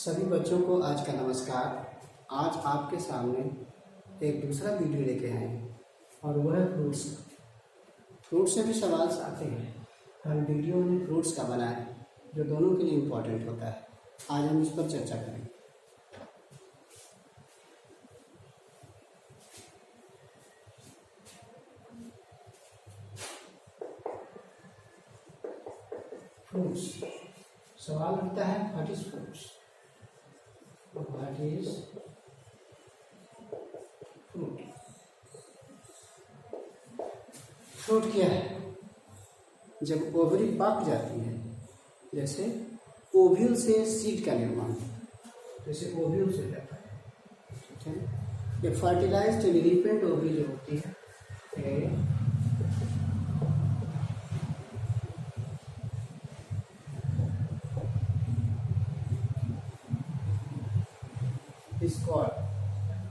सभी बच्चों को आज का नमस्कार। आज आपके सामने एक दूसरा वीडियो लेके आए हैं और वह है फ्रूट्स। फ्रूट्स से भी सवाल आते हैं। हर वीडियो में फ्रूट्स का बना है जो दोनों के लिए इम्पोर्टेंट होता है। आज हम इस पर चर्चा करेंगे। फ्रूट्स सवाल उठता है, what is fruits? What is fruit? Fruit क्या है? जब ओवरी पक जाती है, जैसे ओव्यूल से सीड का निर्माण, जैसे ओव्यूल से जाता है, ठीक है। ये फर्टिलाइज्ड रिपेंट ओवरी जो होती है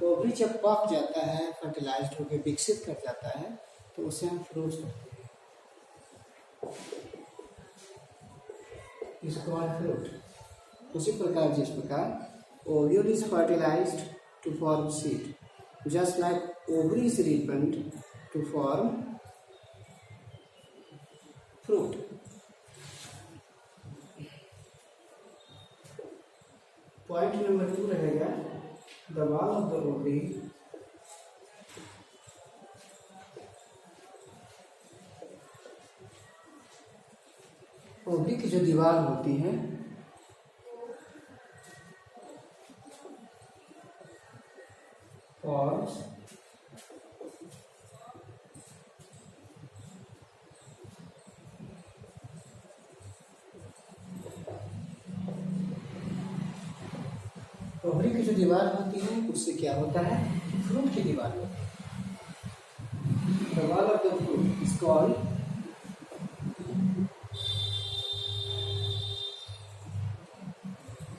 ओवरी जब पक जाता है, फर्टिलाइज्ड होकर विकसित कर जाता है, तो उसे हम फ्रूट्स कहते हैं। Is called fruit. उसी प्रकार जिस प्रकार ovule is fertilized to form seed, just like ovary is ripened to form fruit. Point number 2 रहेगा, the wall of the ovary ovary की जो दीवार होती है फॉर्म्स ओवरी की जो दीवार होती है उससे क्या होता है? फ्रूट की दीवार होती है। The wall of the fruit is called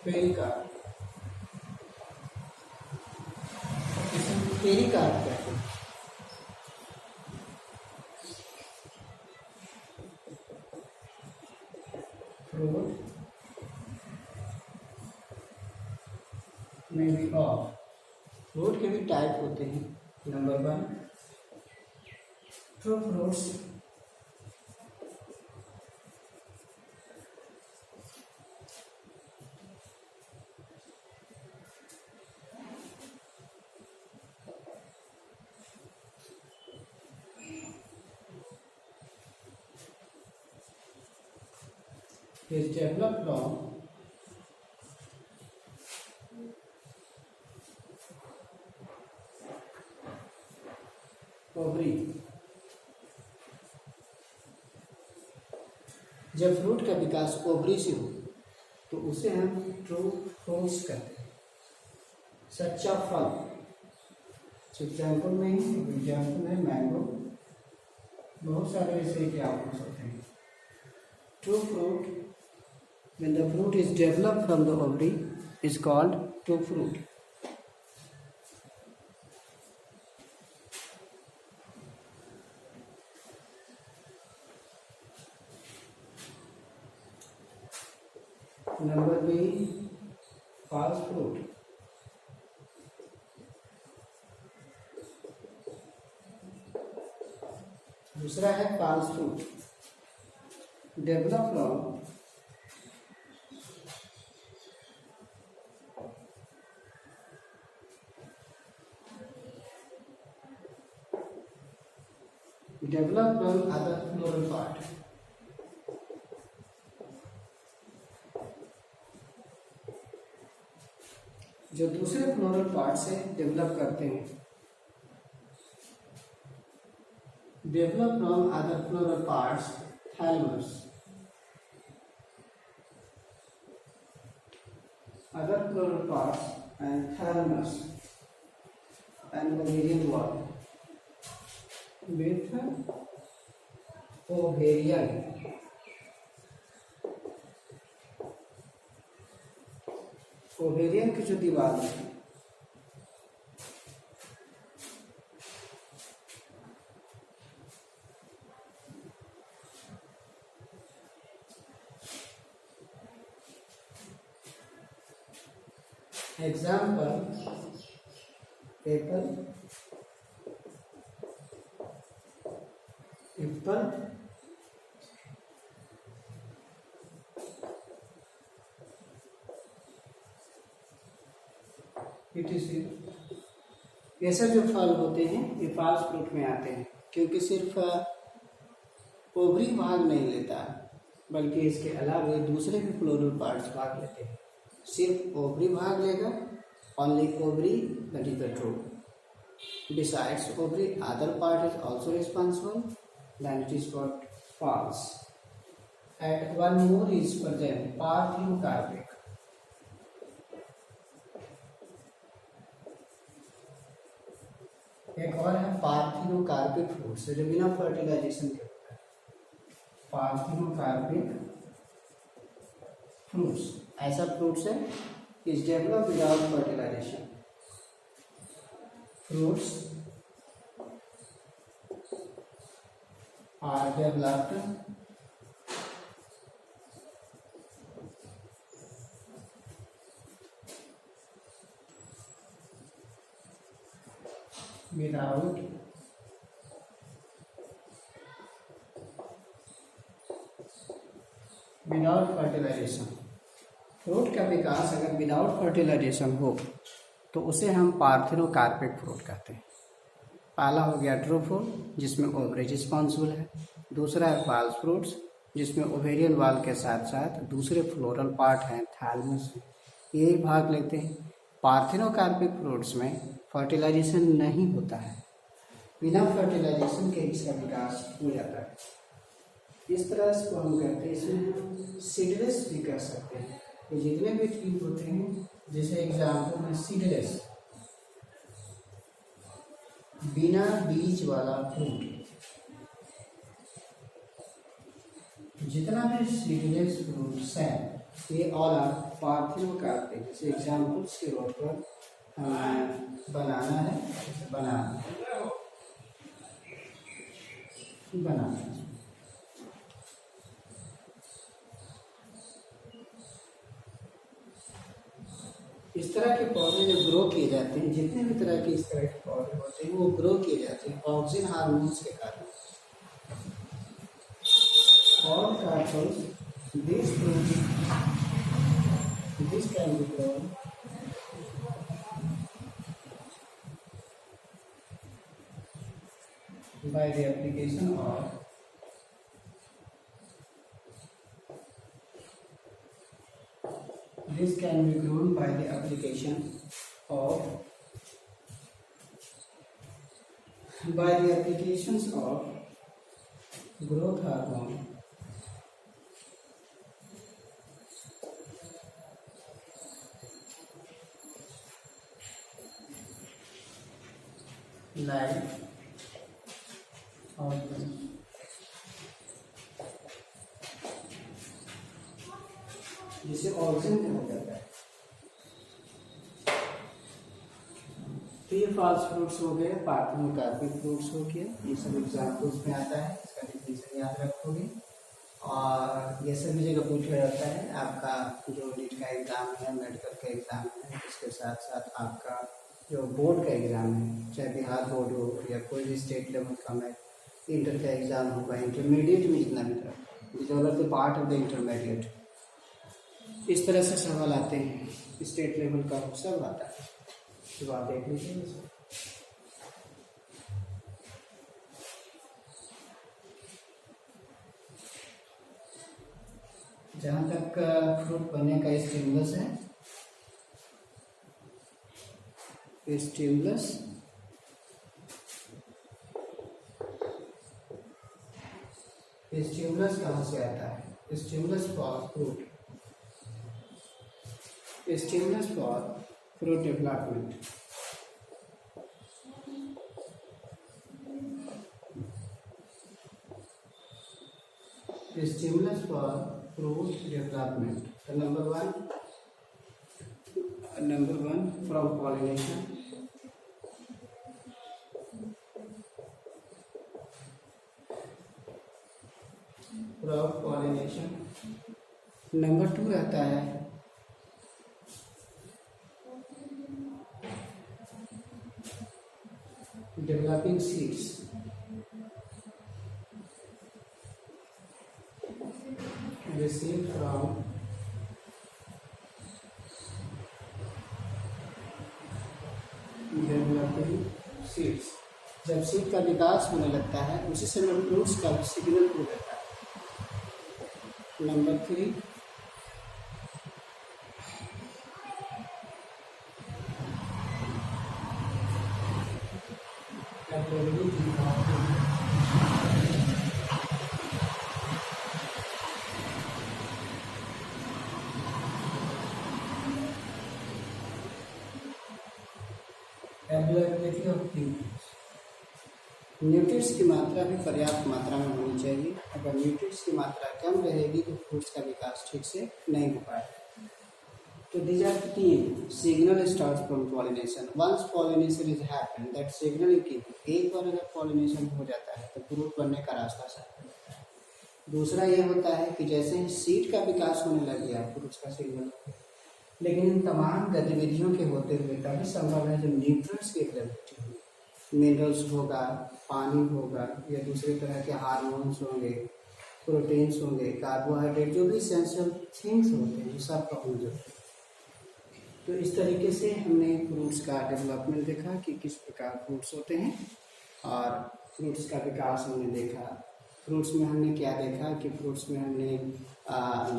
pericarp. इसे पेरिकार्प कहते हैं। फ्रूट में भी ऑफ फ्रूट के भी टाइप होते हैं। Number 1, true fruits is developed from ovary. जब फ्रूट का विकास ओवरी से हो तो उसे हम ट्रू फ्रूट्स कहते हैं, सच्चा फल। एग्जाम्पल में एग्जाम्पल है मैंगो, बहुत सारे ऐसे एग्जाम्पल्स होते हैं। True fruit, when the fruit is developed from the ovary, is called true fruit. Number B, false fruit. दूसरा है false fruit, develop from other floral part। जो दूसरे फ्लोरल पार्ट से डेवलप करते हैं। Develop from other floral parts, thalamus. Other floral parts and thalamus and ovarian wall with ovarian। Ovarian की जो दीवार है एग्जाम्पल एप्पल, एप्पल, etc। ऐसे जो फल होते हैं ये फॉल्स फ्रूट में आते हैं, क्योंकि सिर्फ ओवरी भाग नहीं लेता, बल्कि इसके अलावा दूसरे भी फ्लोरल पार्ट्स भाग लेते हैं। सिर्फ ओवरी भाग लेगा, only ovary, that is the true. Besides ovary, other part is also responsible, then it is called false। And one more is present, parthenocarpic। एक और है पार्थिनोकार्पिक फ्रूट्स, जो बिना फर्टिलाइजेशन के होता है। पार्थिनोकार्पिक फ्रूट्स ऐसा फ्रूट्स है is develop without fertilization. Fruits are developed without fertilization. Fruit का विकास अगर विदाउट फर्टिलाइजेशन हो तो उसे हम पार्थिनोकार्पिक फ्रूट कहते हैं। पहला हो गया ट्रू फ्रूट जिसमें ओवरी रिस्पॉन्सिबल है, दूसरा है फॉल्स फ्रूट्स जिसमें ओवेरियन वाल के साथ साथ दूसरे फ्लोरल पार्ट हैं, थैलमस, ये भाग लेते हैं। पार्थिनोकार्पिक फ्रूट्स में फर्टिलाइजेशन नहीं होता है, बिना फर्टिलाइजेशन के इसका विकास हो जाता है। इस तरह से हम कहते हैं, इसमें सीडलेस भी कह सकते हैं। ये जितने भी ट्री होते हैं, जैसे एग्जाम्पल में सीडलेस, बिना बीज वाला फ्रूट, जितना भी सीडलेस फ्रूट्स हैं ये ऑल आर पार्थिनोकार्पिक। जैसे एग्जाम्पल्स के तौर पर बनाना है, बनाना इस तरह के पौधे जो ग्रो किए जाते हैं, जितने भी तरह के इस तरह के पौधे होते हैं वो ग्रो किए जाते हैं ऑक्सीजन हार्मोन्स के कारण। All carpels, this can be grown by the application of this can be grown by the application of by the applications of growth hormone like hormones। जिसे ऑक्सीजन कहा जाता है। तो ये फॉल्स फ्रूट्स हो गए, पार्थिनोकार्पिक फ्रूट्स हो गए, ये सब एग्जाम्पल्स में आता है, इसका डिफिनेशन याद रखोगे। और ये सभी जगह पूछा जाता है। आपका जो नीट का एग्ज़ाम है, मेडिकल का एग्ज़ाम है, इसके साथ साथ आपका जो बोर्ड का एग्ज़ाम है, चाहे बिहार बोर्ड हो या कोई भी स्टेट लेवल का, मैं इंटर का एग्ज़ाम होगा, इंटरमीडिएट में जितना भी था, is all the part of the intermediate. इस तरह से सवाल आते हैं, स्टेट लेवल का सब आता है, तो आप देख लीजिए। जहाँ तक फ्रूट बनने का स्टिमुलस है, स्टिमुलस स्टिमुलस कहाँ से आता है? Stimulus for fruit, stimulus for fruit development. Stimulus for fruit development. The number one from pollination. From pollination. Number two रहता है developing seeds received from developing seeds। जब सीड का विकास होने लगता है उसी समय फ्रूट्स का सिग्नल हो जाता है। नंबर 3, एबिलिटी ऑफ न्यूट्रिएंट्स की मात्रा भी पर्याप्त मात्रा में होनी चाहिए। अगर न्यूट्रिएंट्स की मात्रा कम रहेगी तो फ्रूट्स का विकास ठीक से नहीं हो पाएगा। तो these are the 3 signal starts from pollination। once pollination is happened that signal is given। एक बार अगर pollination हो जाता है तो फ्रूट बनने का रास्ता साफ हो जाता है। दूसरा ये होता है कि जैसे ही सीड का विकास होने लग गया फ्रूट्स का सिग्नल, लेकिन इन तमाम गतिविधियों के होते हुए तभी संभव है जब न्यूट्रिएंट्स की अवेलेबिलिटी होगी, मिनरल्स होगा, पानी होगा या दूसरे तरह के हार्मोन्स होंगे, प्रोटीन्स होंगे, कार्बोहाइड्रेट, जो भी एसेंशियल थिंग्स होते हैं वो सब का होना जरूरी है। तो इस तरीके से हमने फ्रूट्स का डेवलपमेंट देखा कि किस प्रकार फ्रूट्स होते हैं और फ्रूट्स का विकास हमने देखा। फ्रूट्स में हमने क्या देखा कि फ्रूट्स में हमने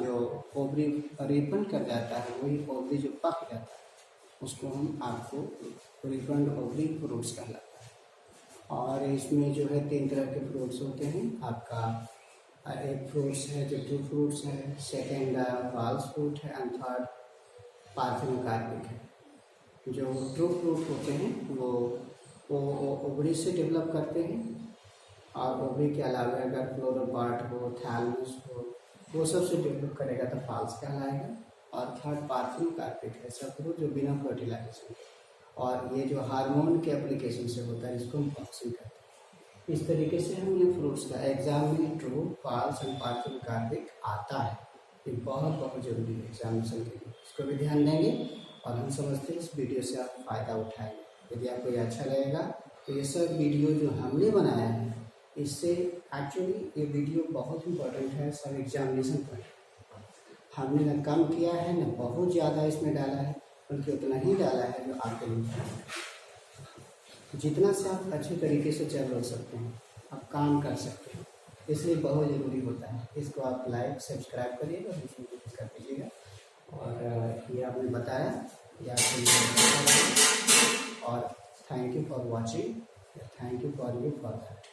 जो ओवरी रिपन कर जाता है वही ओवरी जो पक जाता है उसको हम आपको रिपन ओवरी फ्रूट्स कहलाता है। और इसमें जो है 3 तरह के फ्रूट्स होते हैं। आपका एक फ्रूट्स है जो ट्रू फ्रूट्स है, सेकेंड फॉल्स फ्रूट है एंड थर्ड पार्थेनोकार्पिक है। जो ट्रू फ्रूट होते हैं वो ओवरी से डेवलप करते हैं और ओवरी के अलावा अगर फ्लोरोपार्ट हो, थैलमस हो, वो सब से डेवलप करेगा तो फॉल्स कहलाएगा। और थर्ड पार्थेनोकार्पिक है, सब फ्रूट जो बिना फर्टिलाइजेशन और ये जो हार्मोन के एप्लीकेशन से होता है इसको हम फॉक्सिंग करते हैं। इस तरीके से हमने फ्रूट्स का एग्जाम में ट्रू, फॉल्स एंड पार्थेनोकार्पिक आता है। ये बहुत जरूरी है एग्जामिनेशन के लिए, इसको भी ध्यान देंगे और हम समझते हैं इस वीडियो से आप फ़ायदा उठाएंगे। यदि आपको ये अच्छा लगेगा तो ये सब वीडियो जो हमने बनाया है इससे एक्चुअली ये वीडियो बहुत इंपॉर्टेंट है सब एग्जामिनेशन पर। हमने न कम किया है न बहुत ज़्यादा इसमें डाला है, बल्कि उतना ही डाला है जो आपके लिए जितना से आप अच्छे तरीके से चल सकते हैं, आप काम कर सकते हैं, इसलिए बहुत ज़रूरी होता है। इसको आप लाइक सब्सक्राइब करिएगा और इसमें कर दीजिएगा। और ये आपने बताया या और thank you for watching, thank you for that.